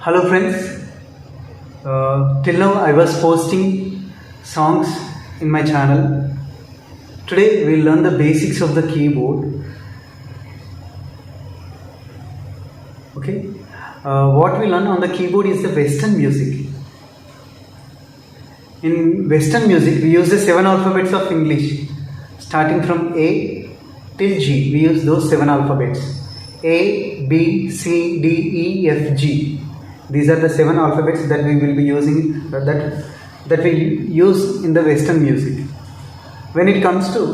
Hello friends, till now I was posting songs in my channel. Today we will learn the basics of the keyboard. Okay, what we learn on the keyboard is the Western music. In Western music we use the 7 alphabets of English starting from A till G. We use those 7 alphabets: A, B, C, D, E, F, G. These are the 7 alphabets that we will be using, that we use in the Western music. When it comes to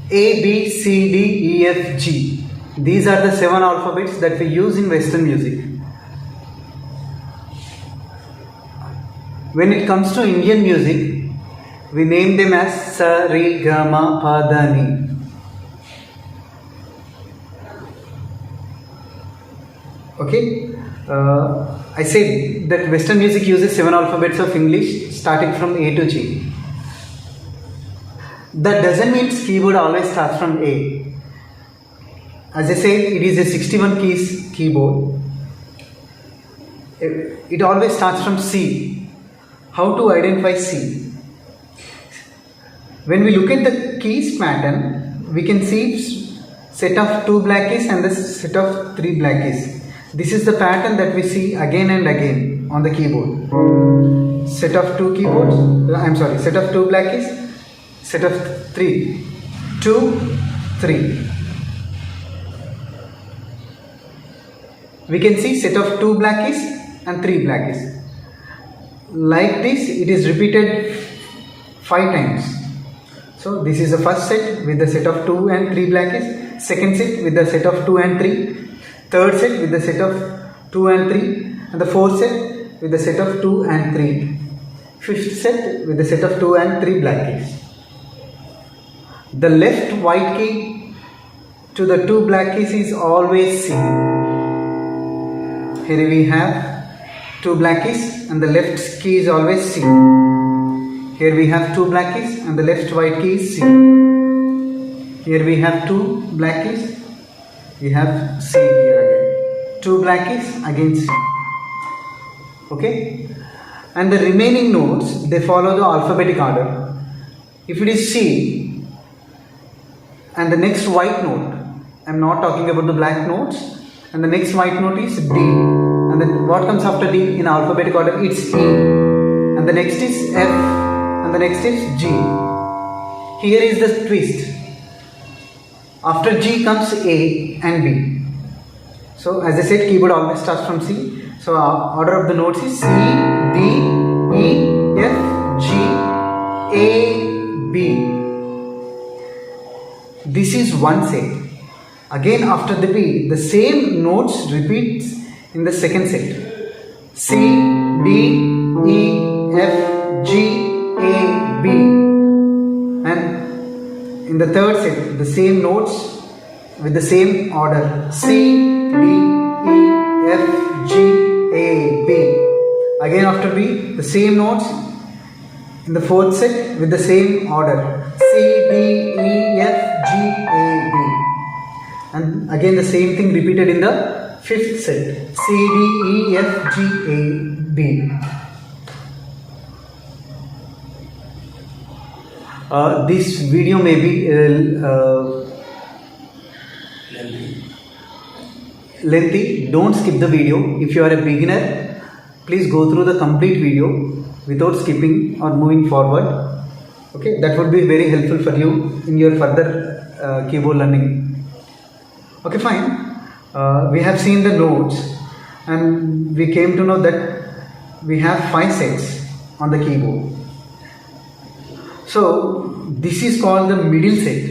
A, B, C, D, E, F, G, these are the 7 alphabets that we use in Western music. When it comes to Indian music, we name them as Sa, Re, Ga, Ma, Pa, Da, Ni. Okay, I said that Western music uses 7 alphabets of English starting from A to G. That doesn't mean keyboard always starts from A. As I said, it is a 61 keys keyboard. It always starts from C. How to identify C? When we look at the keys pattern, we can see set of 2 black keys and the set of 3 black keys. This is the pattern that we see again and again on the keyboard. Set of 2 set of 2 black keys, set of 3, 2, 3. We can see set of 2 black keys and 3 black keys. Like this, it is repeated 5 times. So this is the first set with the set of 2 and 3 black keys, second set with the set of 2 and 3, third set with the set of 2 and 3, and the fourth set with the set of 2 and 3, fifth set with the set of 2 and 3 black keys. The left white key to the 2 black keys is always C. Here we have 2 black keys and the left key is always C. Here we have 2 black keys and the left white key is C. Here we have 2 black keys. We have C here again. 2 black keys, again C. Okay? And the remaining notes, they follow the alphabetic order. If it is C and the next white note, I am not talking about the black notes, and the next white note is D. And then what comes after D in alphabetic order? It's E. And the next is F. And the next is G. Here is the twist. After G comes A and B. So as I said, keyboard always starts from C. So order of the notes is C, D, E, F, G, A, B. This is one set. Again after the B, the same notes repeats in the second set. C, D, E, F, G, A, B. And in the third set, the same notes with the same order: C, D, E, F, G, A, B. Again after B, the same notes in the fourth set with the same order: C, D, E, F, G, A, B. And again the same thing repeated in the fifth set: C, D, E, F, G, A, B. This video may be lengthy. Don't skip the video. If you are a beginner, please go through the complete video without skipping or moving forward. Okay, that would be very helpful for you in your further keyboard learning. Okay, fine. We have seen the notes and we came to know that we have 5 sets on the keyboard. So this is called the middle set.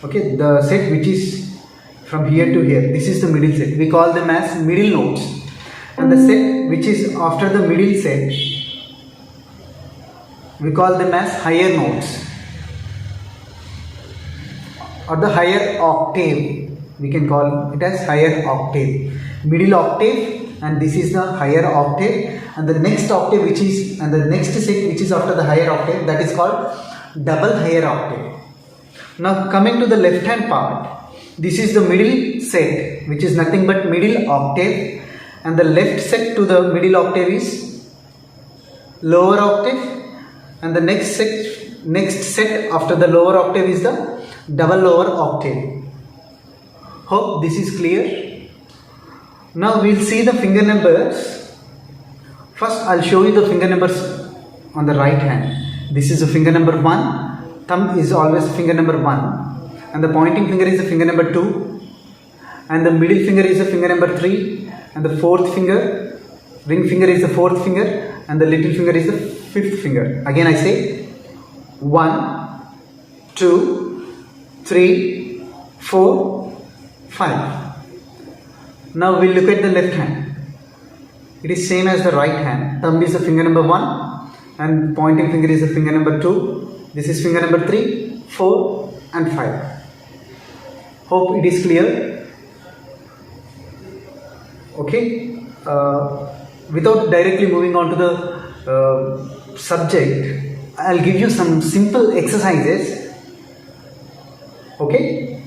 Okay, the set which is from here to here, this is the middle set. We call them as middle notes. And the set which is after the middle set, we call them as higher notes or the higher octave. We can call it as higher octave. Middle octave, and this is the higher octave, and the next octave which is, and the next set which is after the higher octave, that is called double higher octave. Now coming to the left hand part, This is the middle set, which is nothing but middle octave, and the left set to the middle octave is lower octave, and the next set after the lower octave is the double lower octave. Hope this is clear. Now we'll see the finger numbers. First I'll show you the finger numbers on the right hand. This is the finger number 1. Thumb is always finger number 1. And the pointing finger is the finger number 2, and the middle finger is the finger number 3, and the fourth finger, ring finger is the fourth finger, and the little finger is the fifth finger. Again I say 1, 2, 3, 4, 5. Now we'll look at the left hand. It is same as the right hand. Thumb is the finger number 1, and pointing finger is the finger number 2. This is finger number 3, 4, and 5. Hope it is clear. Okay. Without directly moving on to the subject, I'll give you some simple exercises. Okay.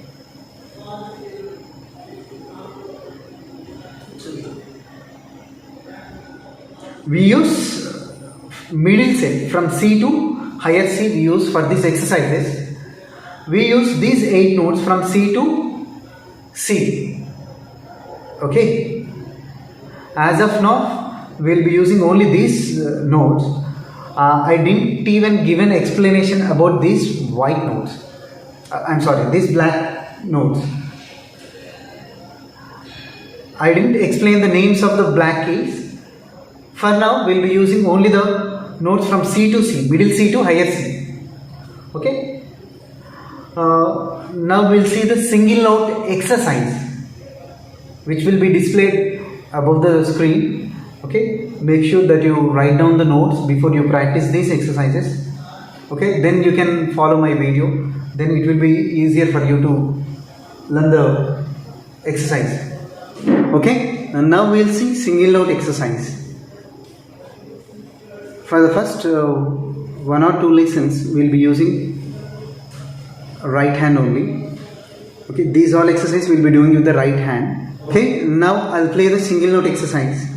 We use middle set from C to higher C. We use for these exercises. We use these 8 notes from C to C. Okay. As of now, we'll be using only these notes. I didn't even give an explanation about these white notes. These black notes. I didn't explain the names of the black keys. For now, we'll be using only the notes from C to C, middle C to higher C. Okay. Now we'll see the single note exercise, which will be displayed above the screen. Okay, make sure that you write down the notes before you practice these exercises. Okay, then you can follow my video. Then it will be easier for you to learn the exercise. Okay, and now we'll see single note exercise. For the first 1 or 2 lessons, we'll be using right hand only. Okay, these all exercises we'll be doing with the right hand. Okay, now I'll play the single note exercise.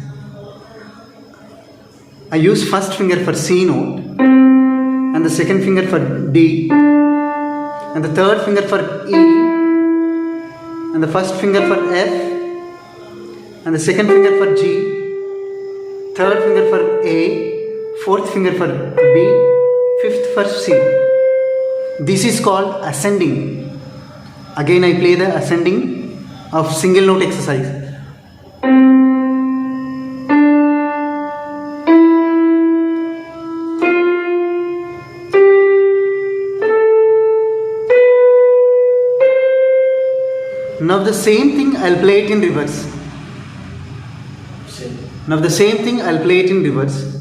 I use first finger for C note, and the second finger for D, and the third finger for E, and the first finger for F, and the second finger for G, third finger for A, fourth finger for B, fifth for C. This is called ascending. Again I play the ascending of single note exercise. Now the same thing I'll play it in reverse. Now the same thing I'll play it in reverse.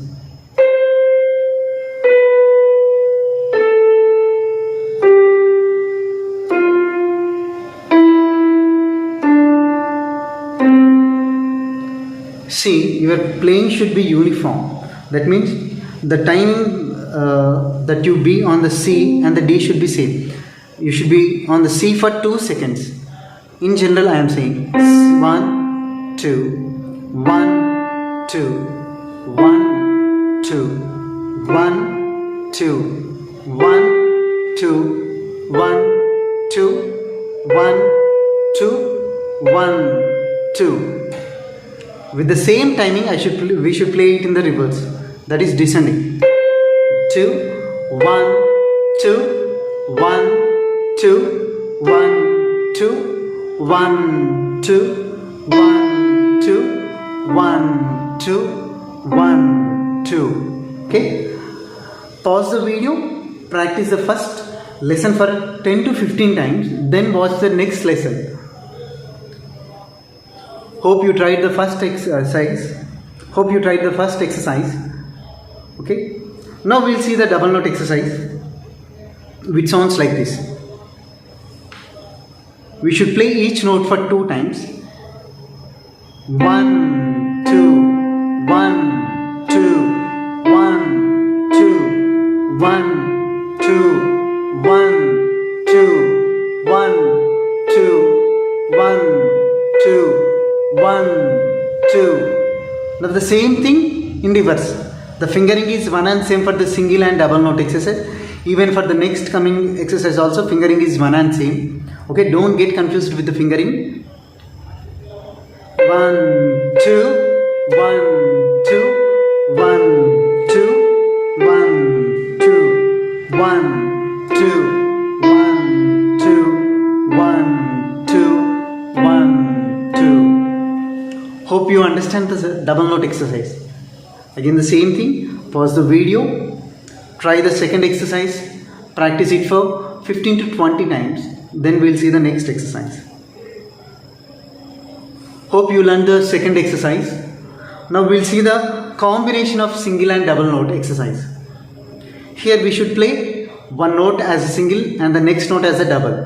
See, your playing should be uniform. That means the timing that you be on the C and the D should be same. You should be on the C for 2 seconds. In general, I am saying 1, 2, 1, 2, 1, 2, 1, 2, 1, 2, 1, 2, 1, 2, 1, 2. With the same timing, we should play it in the reverse. That is descending. 2, 1, 2, 1, 2, 1, 2, 1, 2, 1, 2, 1, 2, 1, 2. Okay. Pause the video. Practice the first lesson for 10 to 15 times. Then watch the next lesson. Hope you tried the first exercise. Okay. Now we'll see the double note exercise, which sounds like this. We should play each note for 2 times. 1, 2, 1, 2, 1, 2, 1, 2, 1, 2, 1, 2, 1, 2. Now the same thing in reverse. The fingering is one and same for the single and double note exercise. Even for the next coming exercise also fingering is one and same. Okay, don't get confused with the fingering. 1, 2, 1, 2, 1, 2, 1, 2, 1, 2, 1, 2, 1, 2, 1, 2. Hope you understand the double note exercise. Again the same thing, pause the video, try the second exercise, practice it for 15 to 20 times, then we'll see the next exercise. Hope you learned the second exercise. Now we'll see the combination of single and double note exercise. Here we should play one note as a single and the next note as a double.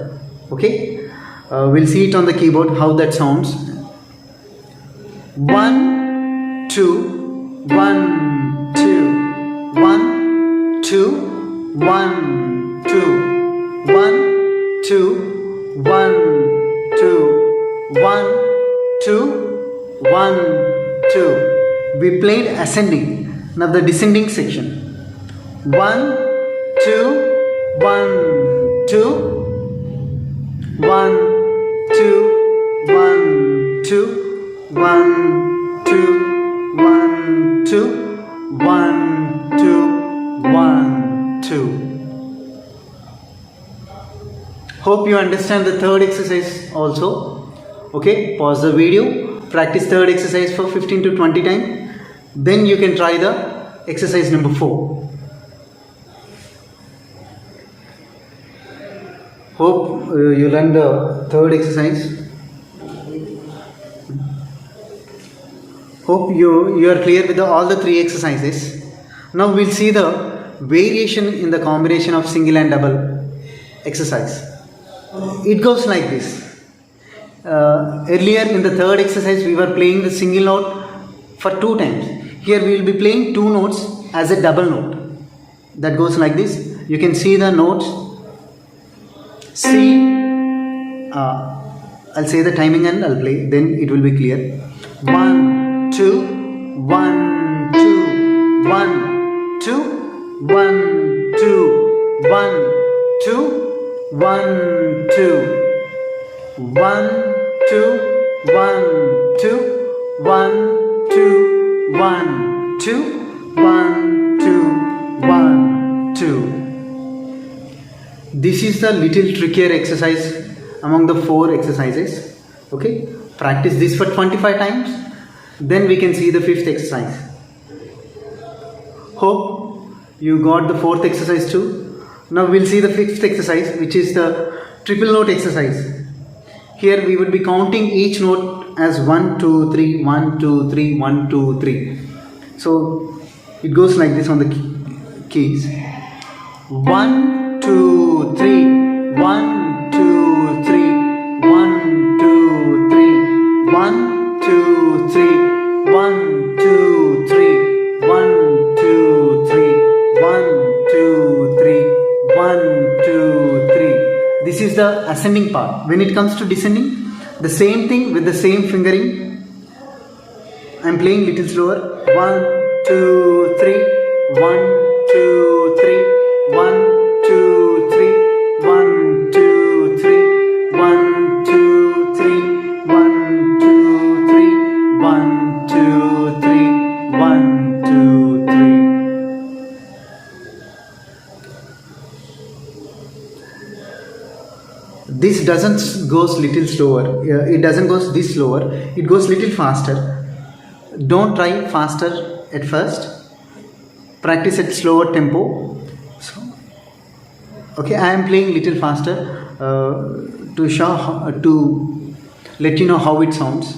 Okay, we'll see it on the keyboard how that sounds. 1, 2, 1, 2, 1, 2, 1, 2, 1, 2, 1, 2, 1, 2, 1, 2. We played ascending. Now the descending section. 1, 2, 1, 2, 1, 2, 1, 2, 1, 2, 1, 2, 1, 2, 1, 2. Hope you understand the third exercise also. Okay, pause the video, practice third exercise for 15 to 20 times. Then you can try the exercise number 4. Hope you learned the third exercise. Hope you are clear with all the 3 exercises. Now we'll see the variation in the combination of single and double exercise. It goes like this. Earlier in the third exercise we were playing the single note for 2 times. Here we will be playing 2 notes as a double note. That goes like this. You can see the notes. C. I'll say the timing and I'll play. Then it will be clear. 1, 2, 1, 2, 1, 2, 1, 2, 1, 2, 1, 2. 1, 2, 1, 2, 1, 2, 1, 2, 1, 2, 1, 2. This is the little trickier exercise among the 4 exercises. Okay, practice this for 25 times. Then we can see the 5th exercise. Hope you got the 4th exercise too. Now we'll see the 5th exercise, which is the triple note exercise. Here we would be counting each note as 1, 2, 3, 1, 2, 3, 1, 2, 3. So it goes like this on the keys. 1, 2, 3, 1, 2, 3, 1, 2, 3, 1, 2, 3, 1, 2, 3, 1, 2, 3, 1, 2, 3, 1, 2, 3. This is the ascending part. When it comes to descending, the same thing with the same fingering. I am playing little slower. 1, 2, 3, 1, 2, 3, 1, 2, 3, 1, 2, 3, 1, 2, 3, 1, 2, 3, 1, 2, 3, 1, 2, 3. This doesn't goes little slower. It doesn't goes this slower. It goes little faster. Don't try faster at first. Practice at slower tempo. So, okay, I am playing little faster to show to let you know how it sounds.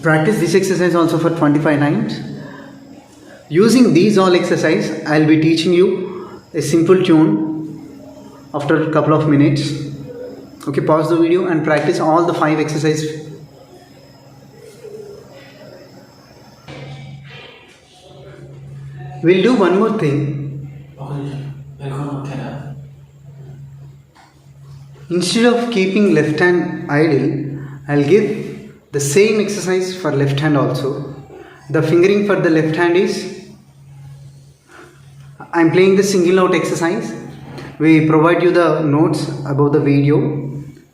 Practice this exercise also for 25 times. Using these all exercise, I'll be teaching you a simple tune after a couple of minutes. Okay, pause the video and practice all the 5 exercises. We'll do one more thing. Instead of keeping left hand idle, I'll give the same exercise for left hand also. The fingering for the left hand is, I'm playing the single note exercise. We provide you the notes above the video.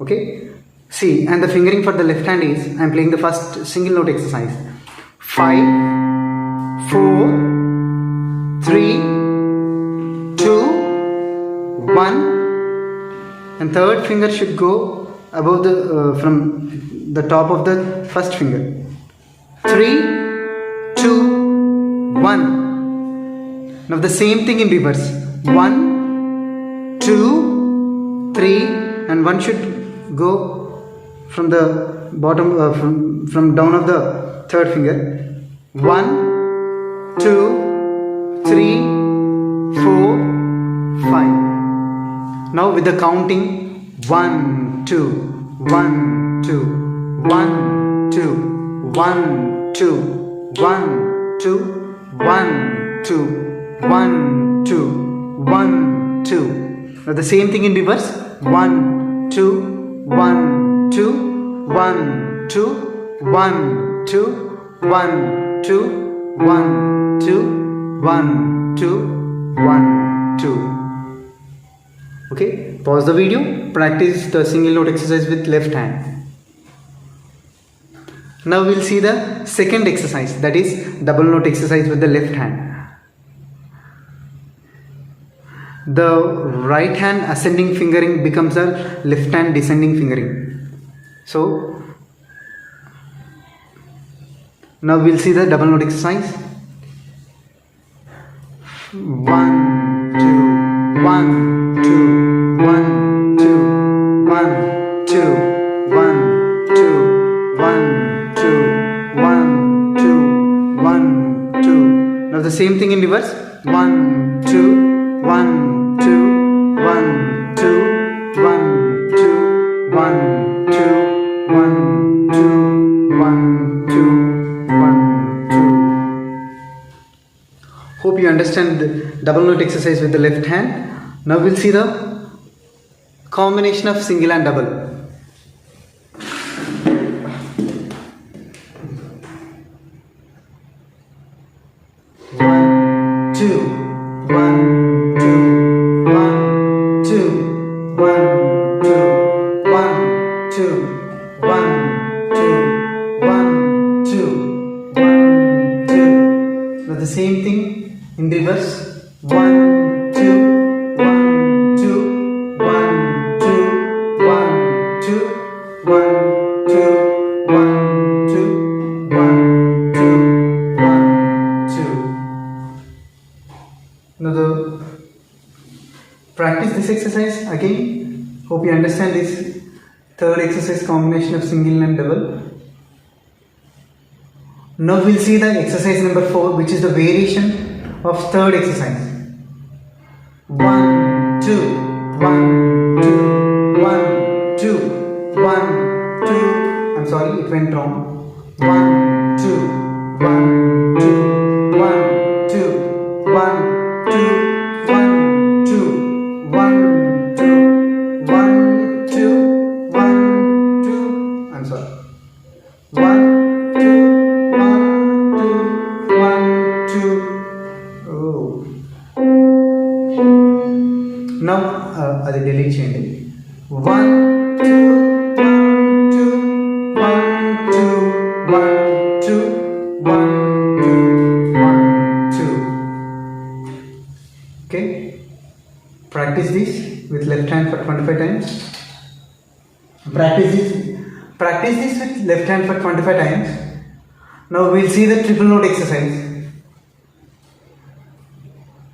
Okay, see, and the fingering for the left hand is, I'm playing the first single note exercise. 5, 4, 3, 2, 1. And third finger should go above the from the top of the first finger. 3, 2, 1. Now the same thing in reverse. 1, 2, 3, and 1 should go from the bottom from down of the third finger. 1, 2, 3, 4, 5. Now with the counting 1, 2, 1, 2, 1, 2, 1, 2, 1, 2, 1, 2, 1, 2, 1, 2. Now the same thing in reverse. 1, 2, 1, 2, 1, 2, 1, 2, 1, 2, 1, 2, 1, 2, 1, 2. Okay, pause the video, practice the single note exercise with left hand. Now we'll see the second exercise, that is double note exercise with the left hand. The right hand ascending fingering becomes a left hand descending fingering. So now we'll see the double note exercise. 1, 2, 1, 2, 1, 2, 1, 2, 1, 2, 1, 2, 1, 2, 1, 2. Now the same thing in reverse. 1, 2, 1, 2, 1, 2, 1, 2, 1, 2, 1, 2, 1, 2, 1, 2. Hope you understand the double note exercise with the left hand. Now we'll see the combination of single and double. 1, 2, 1, 2, 1, 2, 1, 2, 1, 2, 1, 2, 1, 2, 1, 2. Now the same thing in reverse. 1, 2, 1, 2, 1, 2, 1, 2, 1, 2, 1, 2, 1, 2, 1, 2. Now practice this exercise again. Hope you understand this third exercise combination of single and double. Now we'll see the exercise number 4, which is the variation of third exercise. 1, 2, 1, 2, 1, 2, 1, 2. I'm sorry, it went wrong. 1, 2, 1, 2, 1, 2, 1, 2, 1, 2, 1, 2, 1, 2, 1, 2. I'm sorry. 1, 2, 1, 2, 1, 2. Oh. Now అది delete చేయండి. 1, 2, 1, 2, 1, 2, 1, 2, 1, 2, 1, 2. Okay, practice this with left hand for 25 times. Practice this with left hand for 25 times. Now we'll see the triple note exercise.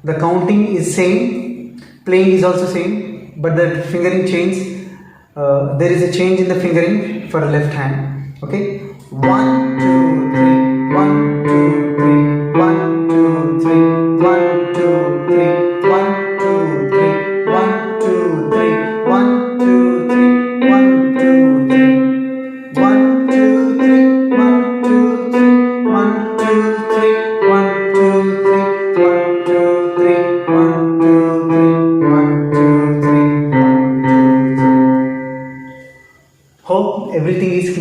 The counting is same, playing is also same, but the fingering change, there is a change in the fingering for left hand. Okay, 1, 2, 3, 1, 2, 3, 1, 2,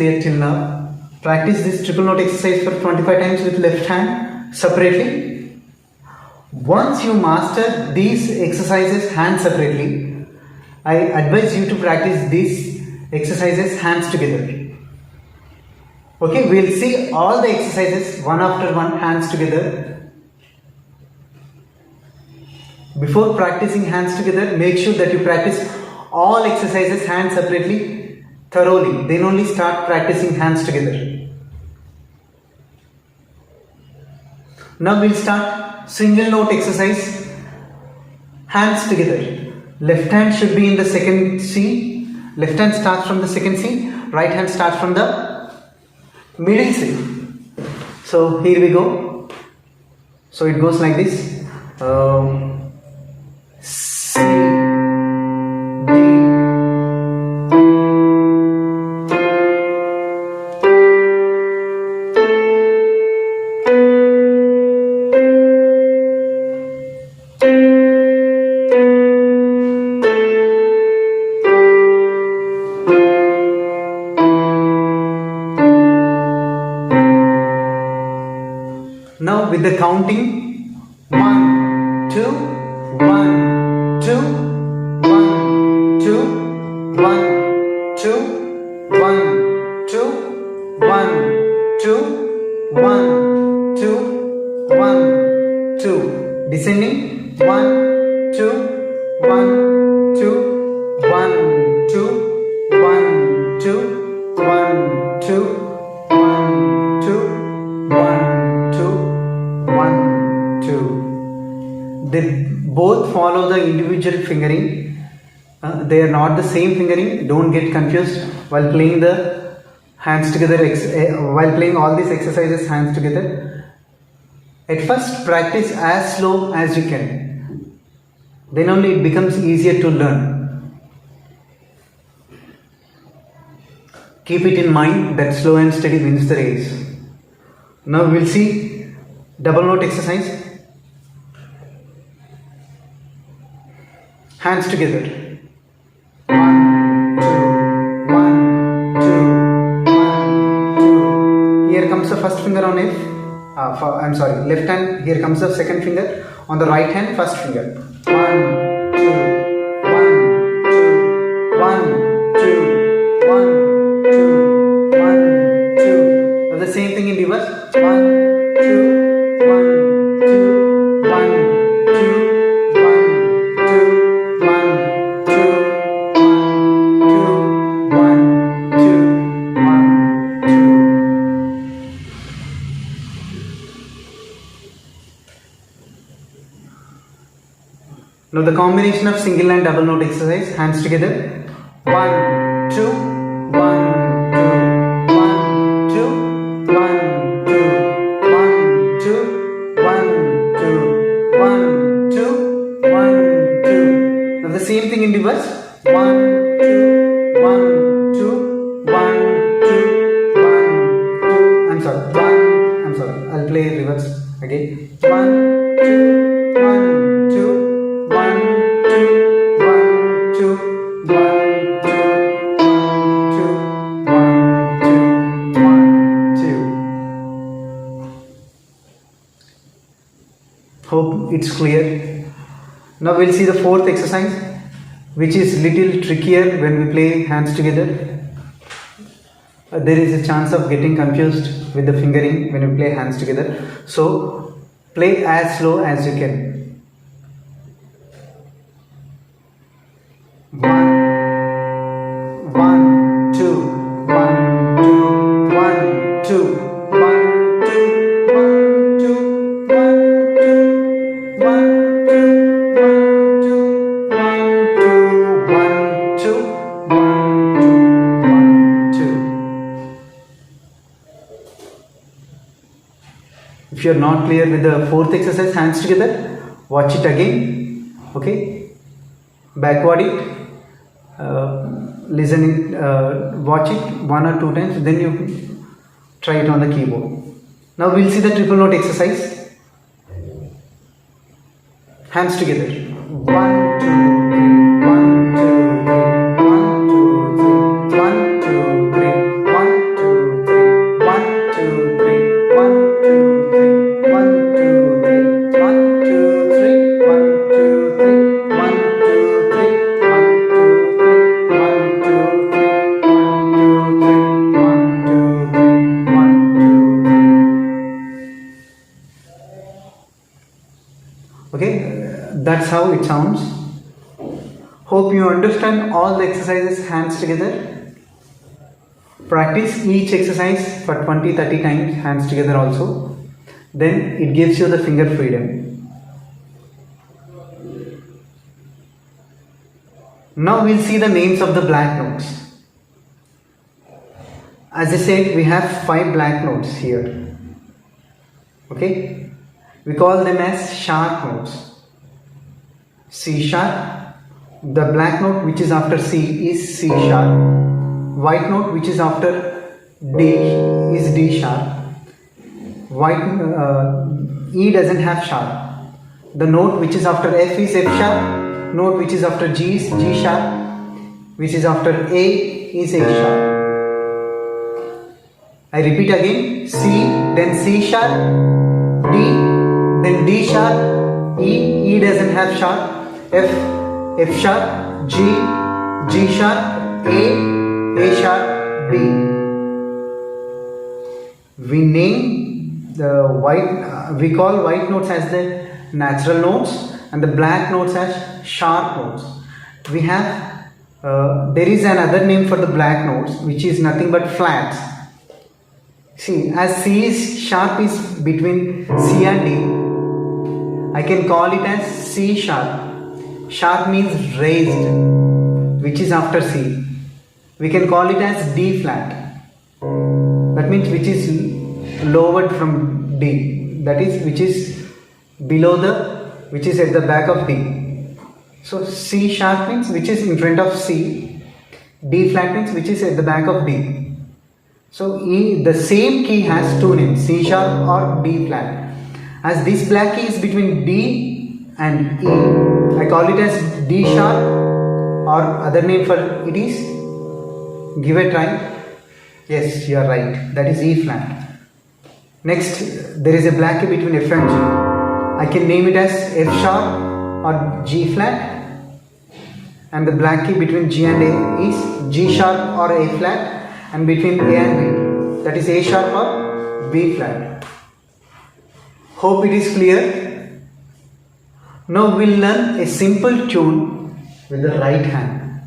clear till now? Practice this triple note exercise for 25 times with left hand separately. Once you master these exercises hand separately, I advise you to practice these exercises hands together. Okay, we'll see all the exercises one after one, hands together. Before practicing hands together, make sure that you practice all exercises hands separately thoroughly. Then only start practicing hands together. Now we'll start single note exercise, hands together. Left hand should be in the second C. Left hand starts from the second C. Right hand starts from the middle C. So here we go. So it goes like this. C, D, now with the counting 1, 2, 1, 2, 1, 2, 1, 2, 1, 2, 1, 2, 1, 2, 1, 2. Descending 1, 2, 1, 2, 1, 2, 1, 2, 1, 2, 1, 2, 1, 2. 1, 2. They both follow the individual fingering. They are not the same fingering. Don't get confused while playing the hands together. While playing all these exercises hands together. At first, practice as slow as you can. Then only it becomes easier to learn. Keep it in mind that slow and steady wins the race. Now we'll see double note exercise. Hands together. 1, 2, 1, 2, 1, 2. Here comes the first finger on F. I'm sorry, left hand. Here comes the second finger. On the right hand, first finger. 1, 2, 1, 2, 1, 2, 1, 2, 1, 2. Now the same thing in reverse. 1, 2. 1, 2, 1, 2, 1, 2, 1, 2, 1, 2, 1, 2, 1, 2. Now the combination of single and double note exercise, hands together. 1, 2, 1, 2, 1, 2, 1, 2. 1, 2, 1, 2. Now the same thing in reverse. 1, 2, 1, 2, 1, 2, 1, 2. I'm sorry. I'll play reverse again. 1, 2, 1, 2, 1, 2, 1, 2, 1, 2, 1, 2, 1, 2, 1, 2. Hope it's clear. Now we'll see the fourth exercise, which is little trickier when we play hands together. There is a chance of getting confused with the fingering when we play hands together. So play as slow as you can. 1, 1, 2, 1, 2, 1, 2, 1, 2, 1, 2, 1, 2, 1. If you are not clear with the fourth exercise, hands together, watch it again. Okay, backward it, listen it, watch it 1 or 2 times, then you try it on the keyboard. Now we'll see the triple note exercise. Hands together. 1, 2, 3, 1, 2, 3, 1, 2, 3, 1, 2, 3, 1, 2, That's how it sounds. Hope you understand all the exercises hands together. Practice each exercise for 20-30 times hands together also. Then it gives you the finger freedom. Now we'll see the names of the black notes. As I said, we have 5 black notes here. Okay? We call them as sharp notes. C sharp. The black note which is after C is C sharp. White note which is after D is D sharp. E doesn't have sharp. The note which is after F is F sharp. Note which is after G is G sharp. Which is after A is A sharp. I repeat again. C, then C sharp, D, then D sharp, E doesn't have sharp, F sharp, G sharp, A sharp, B. We name the we call white notes as the natural notes and the black notes as sharp notes. We have, there is another name for the black notes which is nothing but flats. See, as C is sharp is between C and D, I can call it as C sharp. Sharp means raised, which is after C. We can call it as D flat. That means which is lowered from D. That is which is below which is at the back of D. So C sharp means which is in front of C. D flat means which is at the back of D. So the same key has 2 names, C sharp or D flat. As this black key is between D and E, I call it as D sharp, or other name for it is, give a try. Yes, you are right, that is E flat. Next, there is a black key between F and G. I can name it as F sharp or G flat. And the black key between G and A is G sharp or A flat. And between A and B, that is A sharp or B flat. Hope it is clear. Now we'll learn a simple tune with the right hand.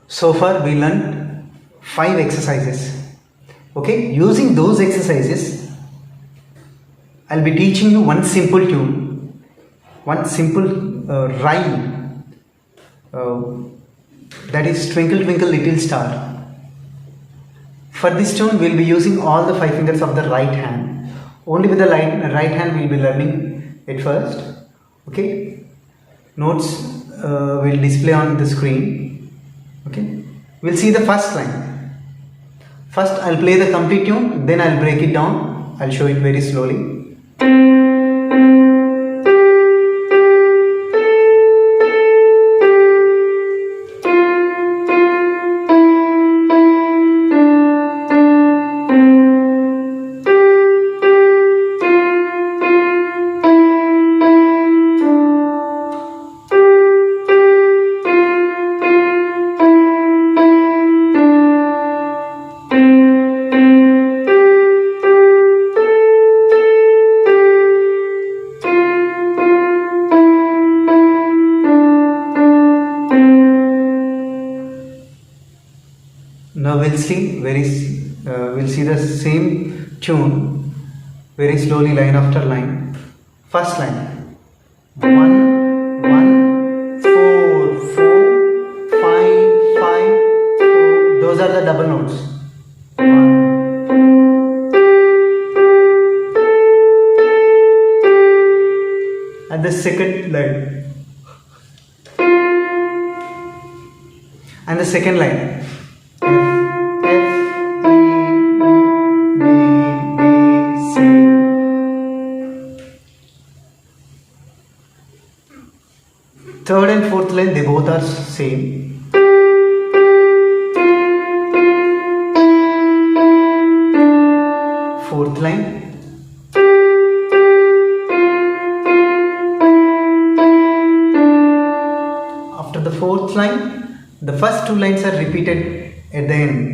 So far we learned 5 exercises. Okay, using those exercises, I'll be teaching you one simple tune, one simple rhyme, that is Twinkle Twinkle Little Star. For this tune, we'll be using all the 5 fingers of the right hand. Only with the right hand we'll be learning it first. Okay, notes will display on the screen. Okay, we'll see the first line. First I'll play the complete tune, then I'll break it down. I'll show it very slowly. Now we'll see the same tune very slowly, line after line. First line, 1 1 4 4 5 5 4. Those are the double notes. 1. And the second line, and the second line. Third and fourth line, they both are same. Fourth line. fourth line, the first two lines are repeated at the end.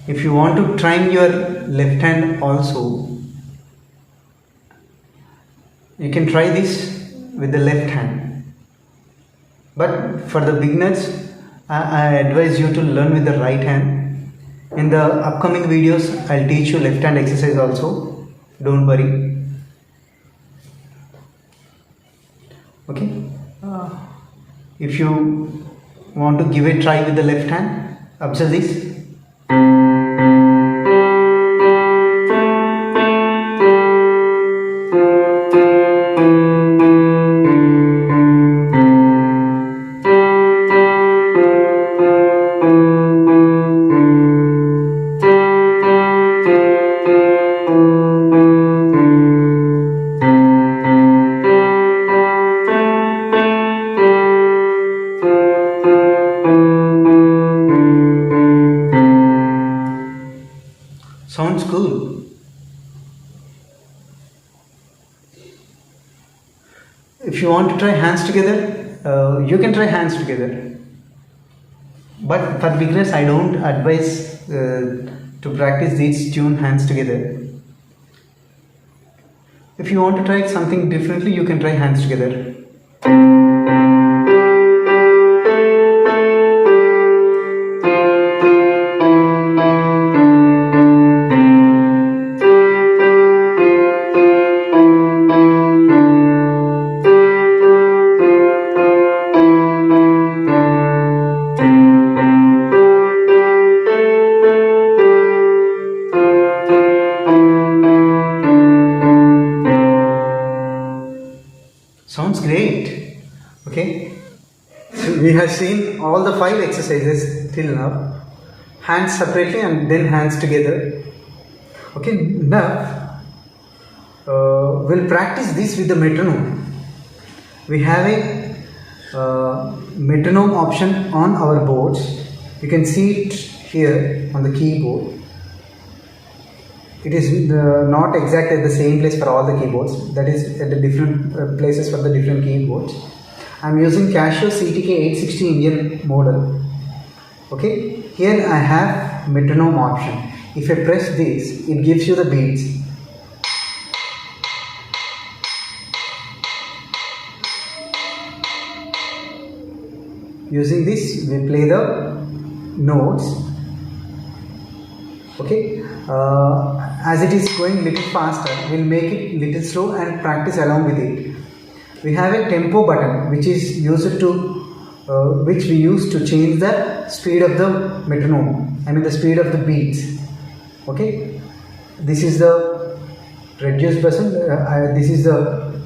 If you want to train your left hand also, you can try this with the left hand. But for the beginners, I advise you to learn with the right hand. In the upcoming videos, I'll teach you left hand exercise also. Don't worry. Okay. If you want to give a try with the left hand, observe this. Sounds cool. If you want to try hands together, you can try hands together. But for beginners, I don't advise to practice these tune hands together. If you want to try something differently, you can try hands together. Sounds great. Okay, so we have seen all the 5 exercises till now. Hands separately and then hands together. Okay, now we'll practice this with the metronome. We have a metronome option on our boards. You can see it here on the keyboard. It is not exactly at the same place for all the keyboards. That is at the different places for the different keyboards. I am using Casio CTK 860 Indian model. Okay, here I have metronome option. If I press this, it gives you the beats. Using this, we play the notes. Okay. As it is going little faster, we'll make it little slow and practice along with it. We have a tempo button which is used to which we use to change the speed of the metronome. I mean the speed of the beats. Okay, this is the reduce button. This is the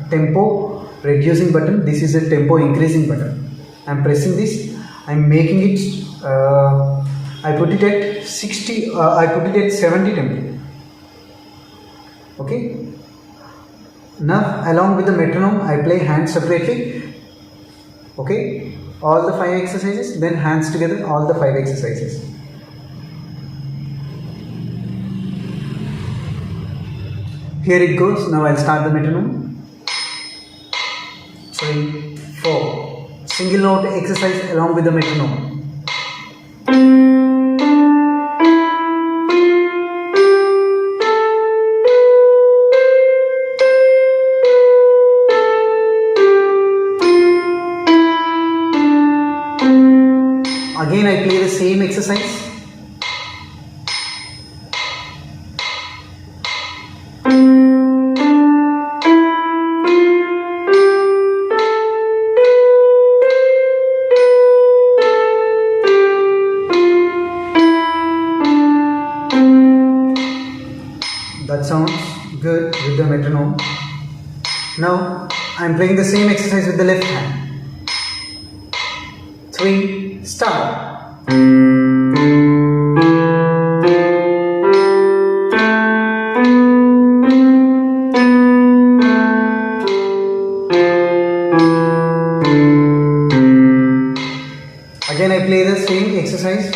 tempo reducing button. This is the tempo increasing button. I'm pressing this. I'm making it. I put it at 60. I put it at 70 tempo. Okay. Now, along with the metronome, I play hands separately. Okay. All the 5 exercises, then hands together. All the 5 exercises. Here it goes. Now I'll start the metronome. 3, 4. Single note exercise along with the metronome. Again I play the same exercise. That sounds good with the metronome. Now I am playing the same exercise with the left hand. 3, start. exercise.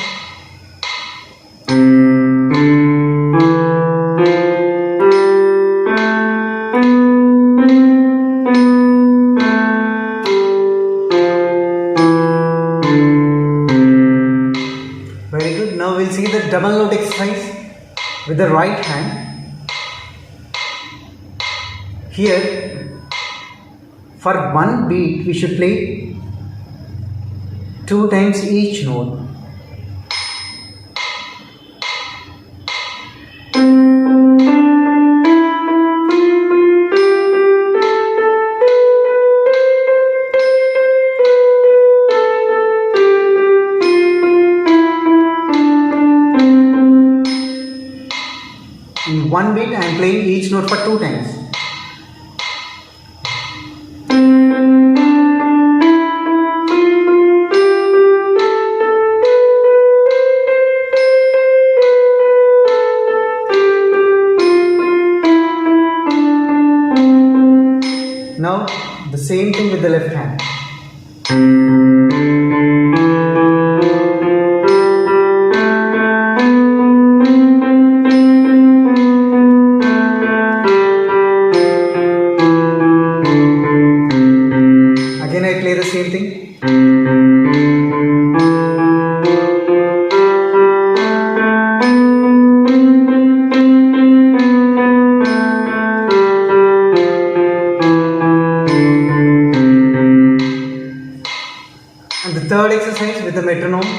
Very good. Now we'll see the double note exercise with the right hand. Here, for one beat, we should play 2 times each note. In one beat, I am playing each note for 2 times. Now, the same thing with the left hand. Again, I play the same thing. And the third exercise with the metronome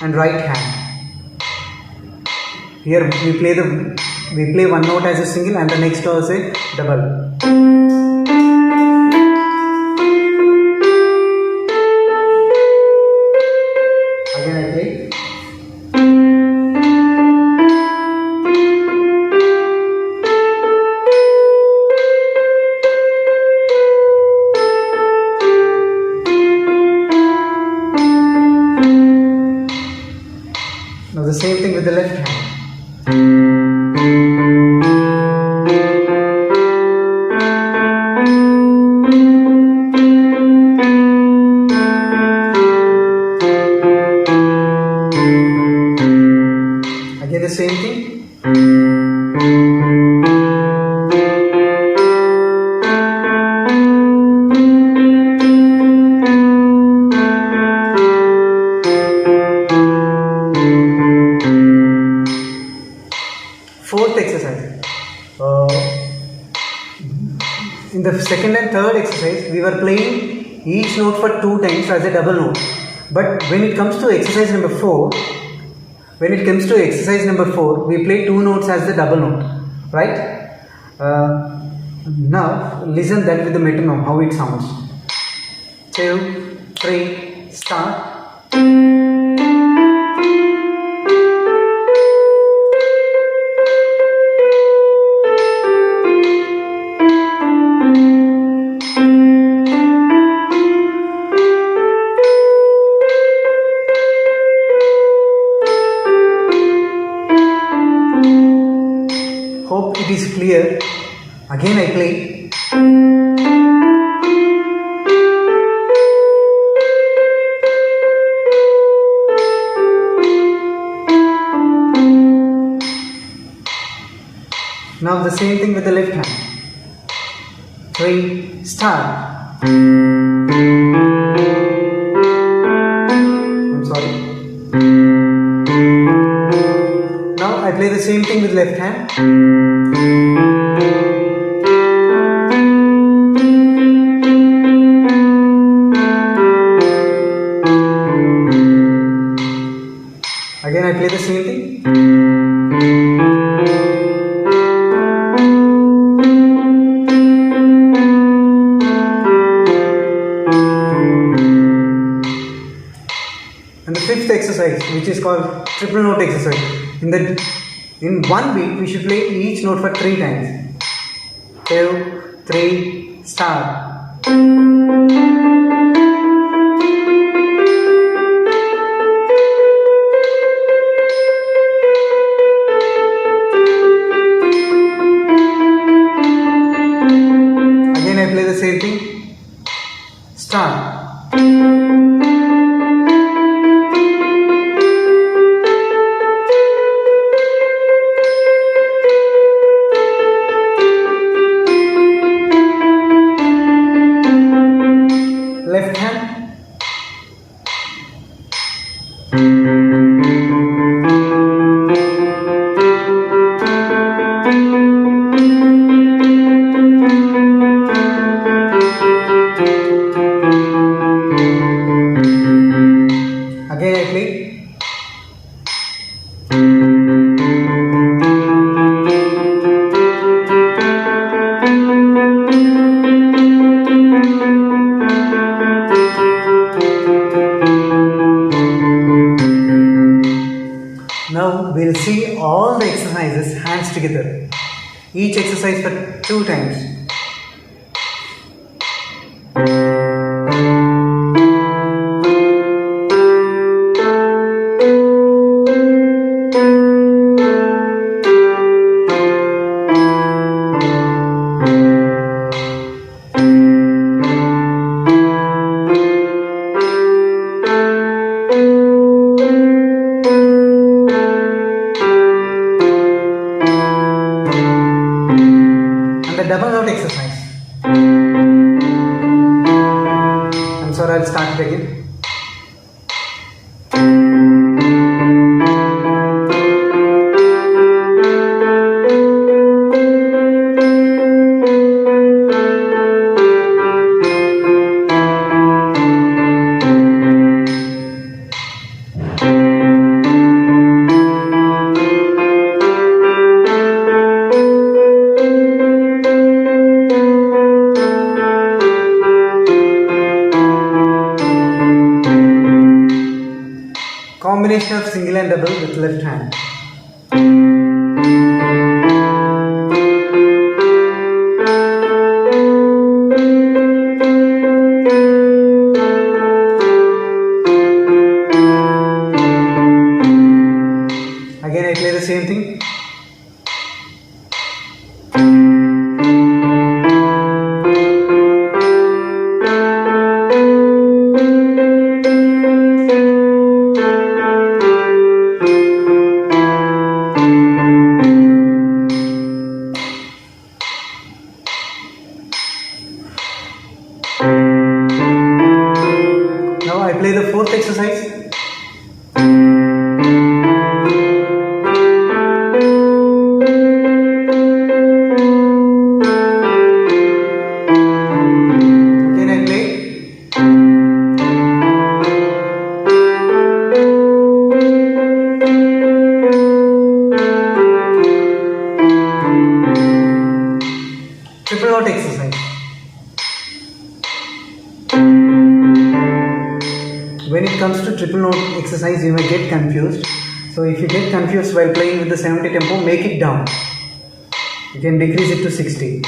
and right hand. Here we play one note as a single and the next as a double. Again I play. Now the same thing with the left hand. Again the same thing. Fourth exercise. In the second and third exercise, we were playing each note for 2 times as a double note. But when it comes to exercise number 4, we play 2 notes as the double note, right? Now listen that with the metronome how it sounds. 2, 3, start. Hope it is clear. Again I play. Now the same thing with the left hand. 3, start. I'm sorry. Now I play the same thing with left hand. Again I play the same thing. And the fifth exercise, which is called triple note exercise. In one beat, we should play each note for 3 times. 2, 3, start. Again I play the same thing. Start. Each exercise for 2 times. Double note exercise. I'm sorry, I'll start it again. Combination of single and double with left hand. Again I play the same thing. Now I play the fourth exercise. Again I play. Triple note exercise. When it comes to triple note exercise, you may get confused. So if you get confused while playing with the 70 tempo, make it down. You can decrease it to 60.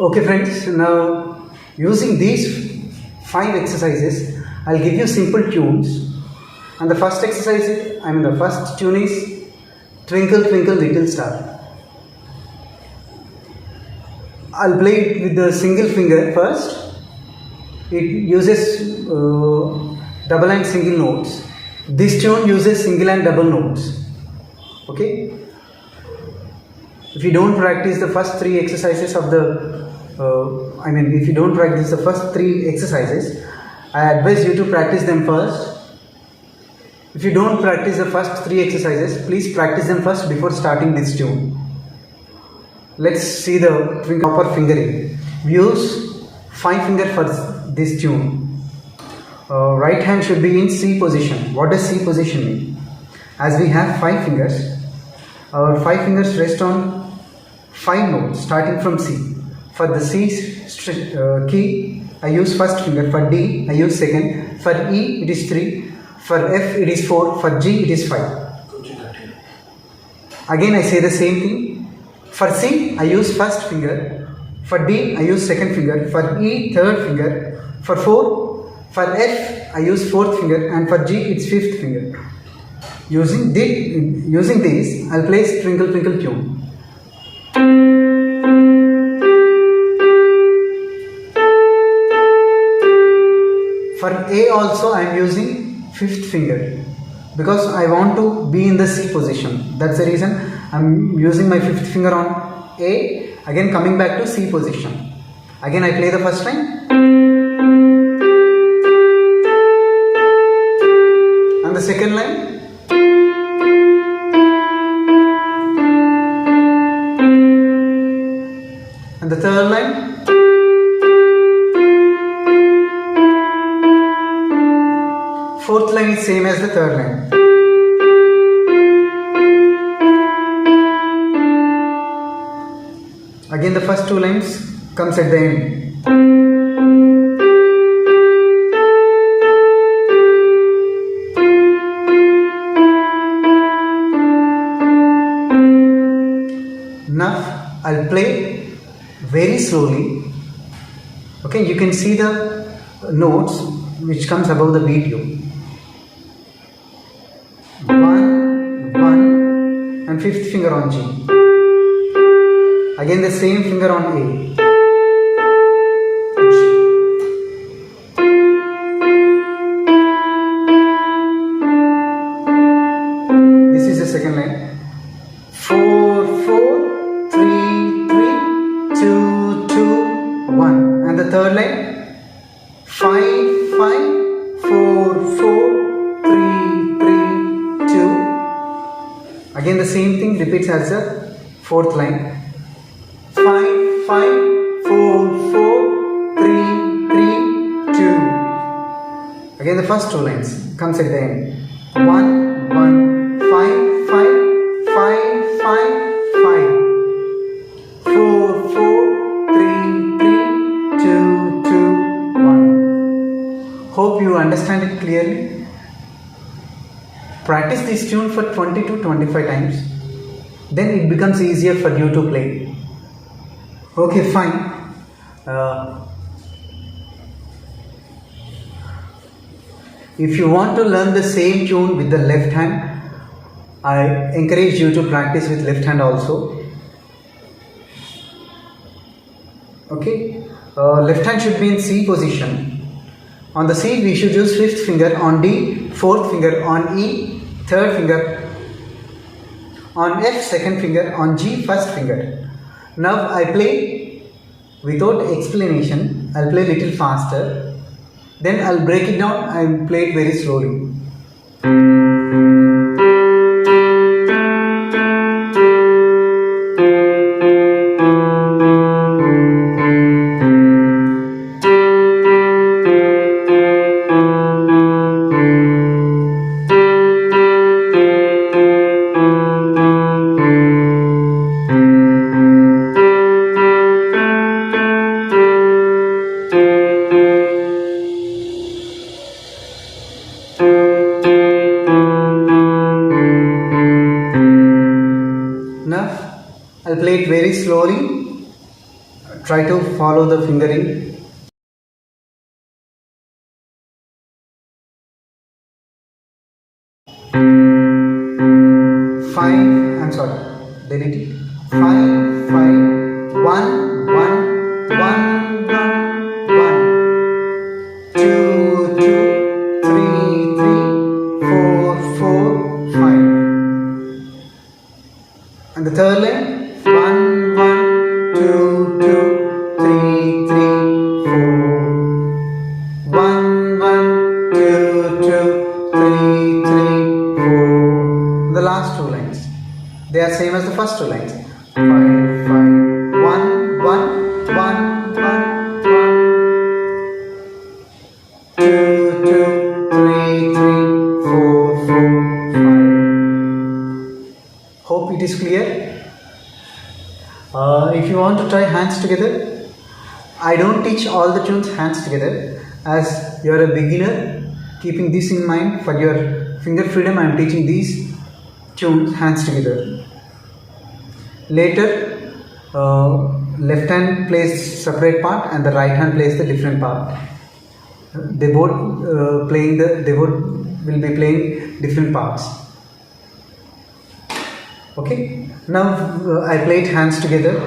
Okay friends, now using these 5 exercises, I'll give you simple tunes. And the first exercise, the first tune is Twinkle Twinkle Little Star. I'll play it with the single finger first. It uses double and single notes. This tune uses single and double notes. Okay? If you don't practice the first 3 exercises of the if you don't practice the first 3 exercises, I advise you to practice them first. If you don't practice the first 3 exercises, please practice them first before starting this tune. Let's see the proper fingering. We use 5 finger for this tune. Right hand should be in C position. What does C position mean? As we have 5 fingers, our 5 fingers rest on 5 notes starting from C. For the C key, I use first finger. For D, I use second. For E, it is 3. For F, it is 4. For G, it is 5. Again, I say the same thing. For C, I use first finger. For D, I use second finger. For E, third finger. For F, I use fourth finger. And for G, it's fifth finger. Using this, I'll play Twinkle Twinkle tune. For A also I am using 5th finger because I want to be in the C position. That's the reason I am using my 5th finger on A. Again coming back to C position. Again I play the first line. second line. And the third line. Fourth line is same as the third line. Again the first two lines comes at the end. Now I'll play very slowly. Okay, you can see the notes which comes above the video. 1, 1 and fifth finger on G. Again the same finger on A. G. This is the second line. 4, 4, 3, 3, 2, 2, 1. And the third line. 5, 5, 4, 4, 3, 3, 2. Again the same thing repeats as the fourth line. 5, 5, 4, 4, 3, 3, 2. Again the first two lines comes at the end. 1, 1, 5, 5, 5, 5, 5. 4, 4, 3, 3, 2, 2, 1. Hope you understand it clearly. Practice this tune for 20 to 25 times. Then it becomes easier for you to play. Okay, fine. If you want to learn the same tune with the left hand, I encourage you to practice with left hand also. Okay, left hand should be in C position. On the C, we should use fifth finger, on D, fourth finger, on E, third finger, on F, second finger, on G, first finger. Now I play without explanation. I'll play little faster. Then I'll break it down and play it very slowly. I'll play it very slowly. Try to follow the fingering. Delete it. 5, 5, 1, 1, 1, 1, 1, 2, 2, 3, 3, 4, 4, 5. And the third line. 1, 1, 2, 2, 3, 3, 4. 1, 1, 2, 2, 3, 3, 4. The last two lines. They are same as the first two lines. 5, 5, 1, 1, 1, 1, 1, 2, 2, 3, 3, 4, 4, 5. Hope it is clear. If you want to try hands together, I don't teach all the tunes hands together, as you are a beginner. Keeping this in mind, for your finger freedom, I am teaching these tunes hands together. Later, left hand plays separate part and the right hand plays the different part. They both will be playing different parts. Okay. Now I played hands together.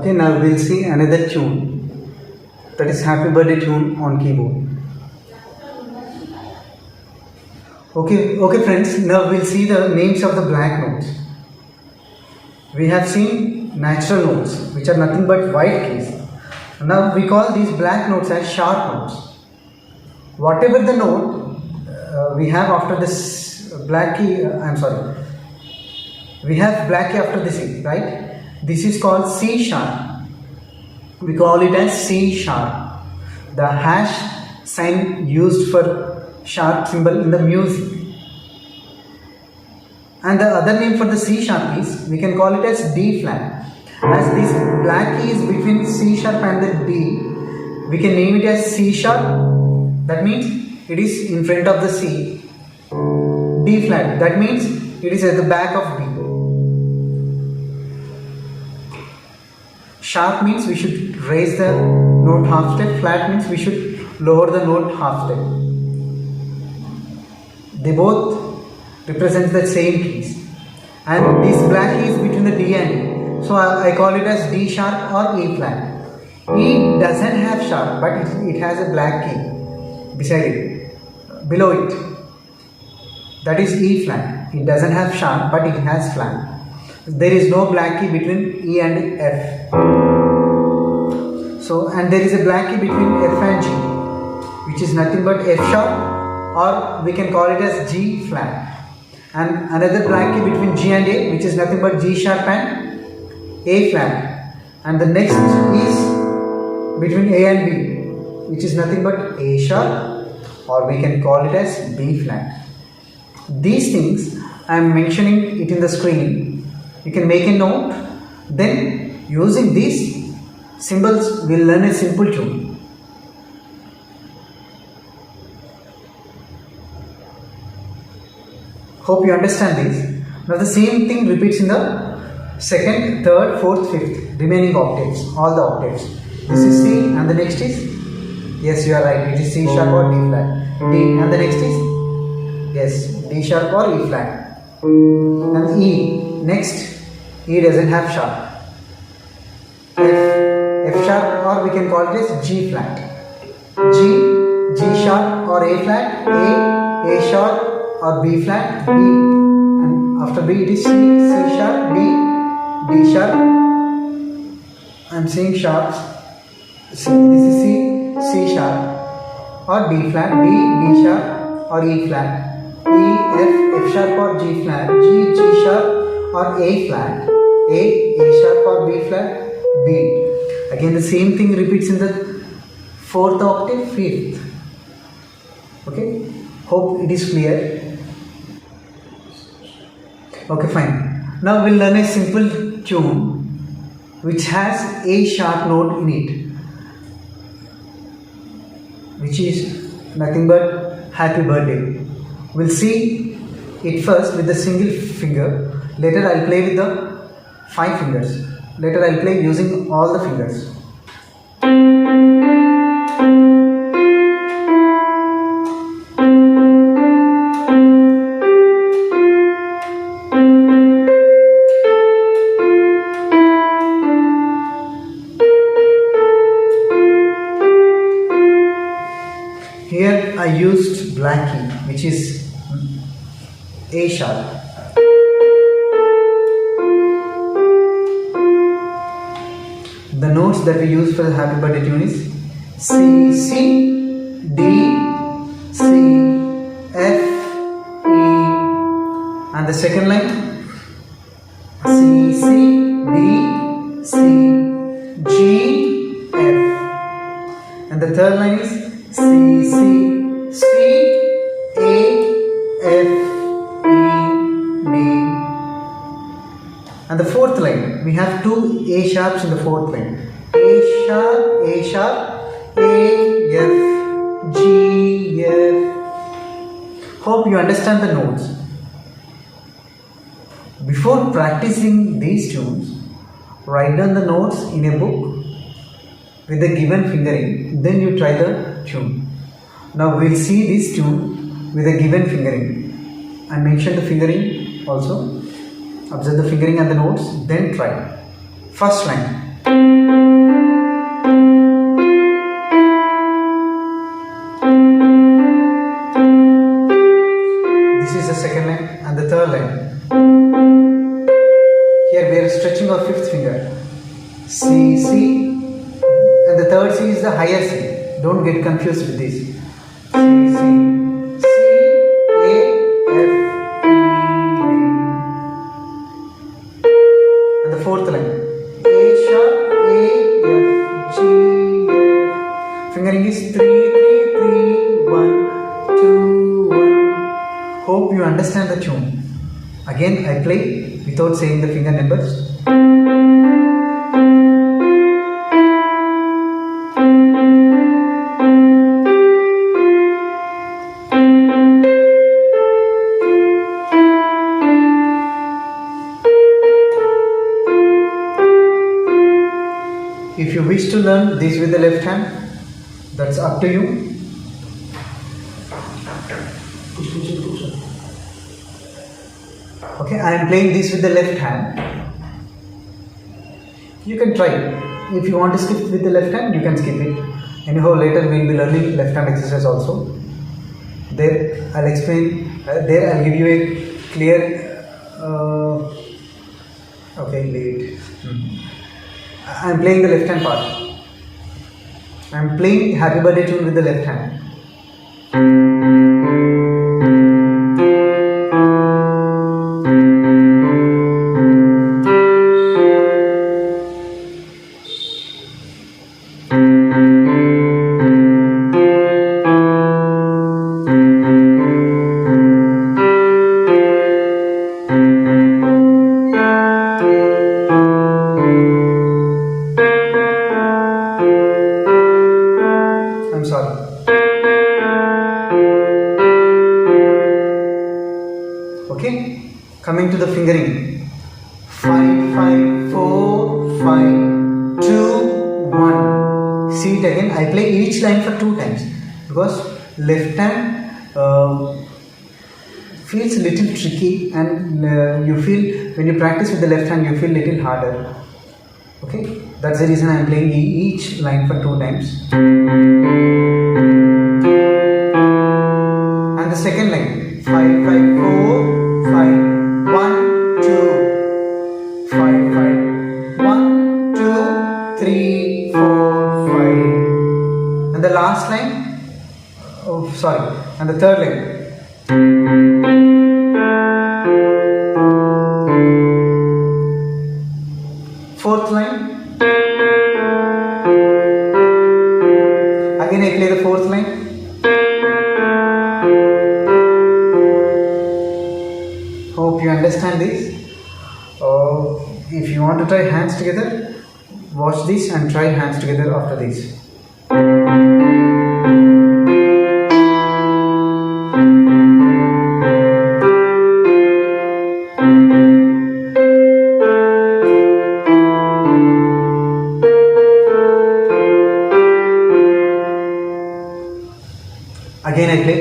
Okay, now we'll see another tune, that is happy birthday tune on keyboard. Okay friends, now we'll see the names of the black notes. We have seen natural notes, which are nothing but white keys. Now we call these black notes as sharp notes. Whatever the note we have after this black key, we have black key after the C, right? This is called C sharp. We call it as C sharp. The hash sign used for sharp symbol in the music. And the other name for the C sharp is, we can call it as D flat. As this black key is between C sharp and the D, we can name it as C sharp. That means it is in front of the C. D flat, that means it is at the back of B. Sharp means we should raise the note half step. Flat means we should lower the note half step. They both represent the same keys, and this black key is between the D and E, so I call it as D sharp or E flat. E doesn't have sharp, but it has a black key beside it, below it, that is E flat. It doesn't have sharp, but it has flat. There is no black key between E and F. So, and there is a black key between F and G, which is nothing but F sharp, or we can call it as G flat. And another black key between G and A, which is nothing but G sharp and A flat. And the next is between A and B, which is nothing but A sharp, or we can call it as B flat. These things I am mentioning it in the screen. You can make a note. Then using these symbols, we'll learn a simple tune. Hope you understand this. Now the same thing repeats in the second, third, fourth, fifth, remaining octaves, all the octaves. This is C and the next is, yes, you are right, it is C sharp or D flat. D and the next is, yes, D sharp or E flat. And E, next, E doesn't have sharp. F sharp, or we can call it as G flat. G sharp or A flat, A sharp or B flat, B, and after B it is C sharp, D sharp. I am saying sharps. This is C sharp or D flat, D sharp or E flat, E, F sharp or G flat, G sharp or A flat, A sharp or B flat, B. Again the same thing repeats in the fourth octave, fifth. Okay, hope it is clear. Okay, fine. Now we'll learn a simple tune which has A sharp note in it, which is nothing but happy birthday. We'll see it first with the single finger. Later I'll play with the 5 fingers. Later I'll play using all the fingers. Here I used black key, which is A sharp. The notes that we use for the happy birthday tune is C, D, C, F, E, and the second line C, D, C, G, F, and the third line is C, A, F, E, D, and the fourth line we have 2 A sharps in the fourth line. A sharp, A, F, G, F. Hope you understand the notes. Before practicing these tunes, write down the notes in a book with the given fingering, then you try the tune. Now we'll see this tune with a given fingering and mention the fingering also. Observe the fingering and the notes, then try. First line. the second line, and the third line. Here we are stretching our fifth finger. C, C, and the third C is the higher C. Don't get confused with this. C, C, C, A, F, E, D. And the fourth line. A sharp, A, F, G, F. Fingering is 3, 3, 3, 1, 2, 1. Hope you understand the tune. Again, I play without saying the finger numbers. If you wish to learn this with the left hand, that's up to you. Okay, I am playing this with the left hand. You can try. If you want to skip with the left hand, you can skip it. Anyhow, later we will be learning left hand exercise also. There I'll explain. There I'll give you a clear. Okay, lead. I am playing the left hand part. I am playing Happy Birthday tune with the left hand. Okay, coming to the fingering. 5, 5, 4, 5, 2, 1. See it again. I play each line for 2 times because left hand feels a little tricky, and you feel when you practice with the left hand you feel little harder. Okay, that's the reason I am playing each line for 2 times. And the second line, 5, 5, 4, 5, 1, 2, 5, 5, 1, 2, 3, 4, 5. And the last line, and the third line. Fourth line. Again I play the fourth line. Hope you understand this. If you want to try hands together, watch this and try hands together after this. Again I play.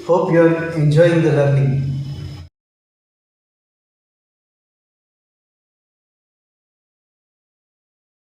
Hope you are enjoying the learning.